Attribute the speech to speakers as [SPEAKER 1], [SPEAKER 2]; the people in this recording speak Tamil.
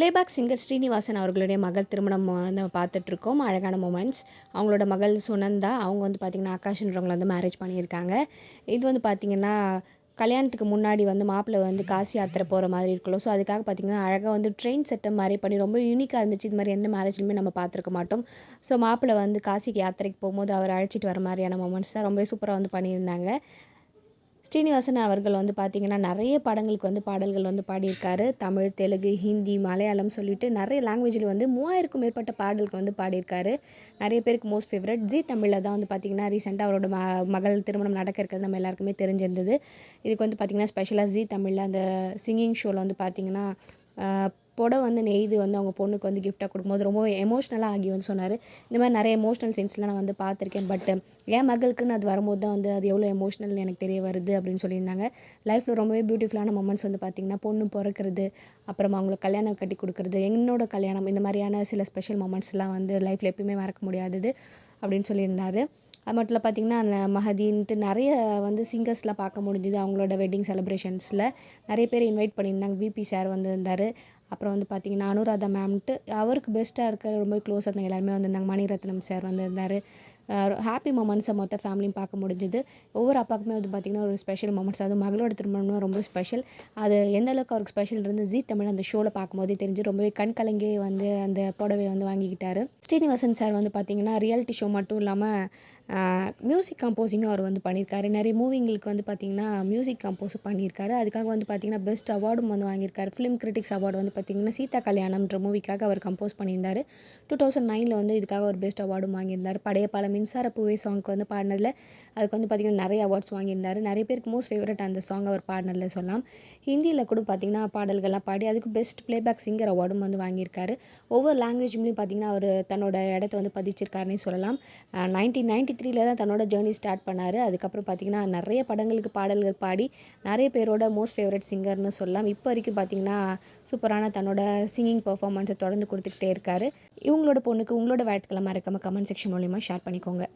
[SPEAKER 1] பிளேபேக் சிங்கர் ஸ்ரீனிவாசன் அவர்களுடைய மகள் திருமணம் வந்து பார்த்துட்ருக்கோம். அழகான மொமெண்ட்ஸ். அவங்களோட மகள் சுனந்தா அவங்க வந்து பார்த்திங்கன்னா ஆகாஷ்ன்றவங்கள வந்து மேரேஜ் பண்ணியிருக்காங்க. இது வந்து பார்த்திங்கன்னா கல்யாணத்துக்கு முன்னாடி வந்து மாப்பிள்ளை வந்து காசி யாத்திரை போகிற மாதிரி இருக்குல்ல. ஸோ அதுக்காக பார்த்திங்கன்னா அழகாக வந்து ட்ரெயின் செட்டப் மாதிரி பண்ணி ரொம்ப யூனிக்காக இருந்துச்சு. இது மாதிரி எந்த மேரேஜ்லையுமே நம்ம பார்த்துருக்க மாட்டோம். ஸோ மாப்பிள்ளை வந்து காசிக்கு யாத்திரைக்கு போகும்போது அவர் அழைச்சிட்டு வர மாதிரியான மொமெண்ட்ஸ் தான் ரொம்பவே சூப்பராக வந்து பண்ணியிருந்தாங்க. ஸ்ரீனிவாசன் அவர்கள் வந்து பார்த்திங்கன்னா நிறைய படங்களுக்கு வந்து பாடல்கள் வந்து பாடியிருக்காரு. தமிழ், தெலுங்கு, ஹிந்தி, மலையாளம் சொல்லிட்டு நிறைய லாங்குவேஜில் வந்து 3000க்கும் மேற்பட்ட பாடல்கள் வந்து பாடியிருக்காரு. நிறைய பேருக்கு மோஸ்ட் ஃபேவரட் ஜீ தமிழில் தான் வந்து பார்த்திங்கன்னா ரீசெண்டாக அவரோட மகள் திருமணம் நடக்க இருக்கிறது நம்ம எல்லாருக்குமே தெரிஞ்சிருந்தது. இதுக்கு வந்து பார்த்திங்கன்னா ஸ்பெஷலாக ஜீ தமிழில் அந்த சிங்கிங் ஷோவில் வந்து பார்த்திங்கன்னா புடவை வந்து நெய்து வந்து அவங்க பொண்ணுக்கு வந்து கிஃப்டாக கொடுக்கும்போது ரொம்ப எமோஷ்னலாக ஆகி வந்து சொன்னார். இந்த மாதிரி நிறைய எமோஷ்னல் சீன்ஸ்லாம் நான் வந்து பார்த்துருக்கேன். பட் என் மகளுக்குன்னு அது வரும்போது தான் வந்து அது எவ்வளோ எமோஷ்னல்னு எனக்கு தெரிய வருது அப்படின்னு சொல்லியிருந்தாங்க. லைஃப்பில் ரொம்பவே பியூட்டிஃபுல்லான மொமெண்ட்ஸ் வந்து பார்த்திங்கன்னா பொண்ணு பிறக்கிறது, அப்புறமா அவங்களுக்கு கல்யாணம் கட்டி கொடுக்குறது, என்னோட கல்யாணம், இந்த மாதிரியான சில ஸ்பெஷல் மொமெண்ட்ஸ்லாம் வந்து லைஃப்பில் எப்பயுமே மறக்க முடியாதது அப்படின்னு சொல்லியிருந்தாரு. அது மட்டும் இல்லை பார்த்திங்கன்னா மஹதின்ட்டு நிறைய வந்து சிங்கர்ஸ்லாம் பார்க்க முடிஞ்சுது. அவங்களோட வெட்டிங் செலிப்ரேஷன்ஸில் நிறைய பேர் இன்வைட் பண்ணியிருந்தாங்க. விபி சார் வந்து இருந்தார். அப்புறம் வந்து பார்த்திங்கன்னா அனுராதா மேம்ன்ட்டு அவருக்கு பெஸ்ட்டாக இருக்க ரொம்ப க்ளோஸாக இருந்தவங்க எல்லாருமே வந்திருந்தாங்க. மணிரத்னம் சார் வந்திருந்தார். ஹாப்பி மொமெண்ட்ஸை மொத்த ஃபேமிலியும் பார்க்க முடிஞ்சுது. ஒவ்வொரு அப்பாவுக்குமே வந்து பார்த்திங்கன்னா ஒரு ஸ்பெஷல் மொமெண்ட்ஸ், அதுவும் மகளோட திருமணம்னா ரொம்ப ஸ்பெஷல். அது எந்த அளவுக்கு அவருக்கு ஸ்பெஷல் இருந்து ஜீ தமிழ் அந்த ஷோவில் பார்க்கும்போதே தெரிஞ்சு ரொம்பவே கண் கலங்கி வந்து அந்த புடவை வந்து வாங்கிக்கிட்டாரு. ஸ்ரீனிவாசன் சார் வந்து பார்த்திங்கன்னா ரியாலிட்டி ஷோ மட்டும் இல்லாமல் மியூசிக் கம்போசிங்கும் அவர் வந்து பண்ணியிருக்காரு. நிறைய மூவிங்களுக்கு வந்து பார்த்திங்கன்னா மியூசிக் கம்போஸ் பண்ணியிருக்காரு. அதுக்காக வந்து பார்த்திங்கன்னா பெஸ்ட் அவார்டும் வந்து வாங்கியிருக்காரு. ஃபிலிம் கிரிட்டிக்ஸ் அவார்டு வந்து பார்த்திங்கன்னா சீதா கல்யாணம்ன்ற மூவிக்காக அவர் கம்போஸ் பண்ணியிருந்தார். 2009 வந்து இதுக்காக ஒரு பெஸ்ட் அவார்டும் வாங்கியிருந்தார். படையப்பால மின்சார பூவே சாங்க்கு வந்து பாடினதில் அதுக்கு வந்து பார்த்திங்கன்னா நிறைய அவார்ட்ஸ் வாங்கியிருந்தார். நிறைய பேருக்கு மோஸ்ட் ஃபேவரட் அந்த சாங் அவர் பாடினதில் சொல்லலாம். ஹிந்தியில் கூட பார்த்திங்கன்னா பாடல்கள்லாம் பாடி அதுக்கு பெஸ்ட் பிளேபேக் சிங்கர் அவார்டும் வந்து வாங்கியிருக்காரு. ஒவ்வொரு லாங்குவேஜ்லையும் பார்த்திங்கன்னா அவர் தன்னோட இடத்த வந்து பதிச்சிருக்காருன்னே சொல்லலாம். 1993 தான் தன்னோட ஜேர்னி ஸ்டார்ட் பண்ணார். அதுக்கப்புறம் பார்த்திங்கன்னா நிறைய படங்களுக்கு பாடல்கள் பாடி நிறைய பேரோட மோஸ்ட் ஃபேவரட் சிங்கர்னு சொல்லலாம். இப்போ வரைக்கும் பார்த்திங்கன்னா சூப்பரான தன்னோட சிங்கிங் பெர்ஃபார்மன்ஸை தொடர்ந்து கொடுத்துக்கிட்டே இருக்காரு. இவங்களோட பொண்ணுக்கு உங்களோட வாழ்த்துக்களை மறக்காம கமெண்ட் செக்ஷன் மூலிமா ஷேர் பண்ணிக்கோங்க.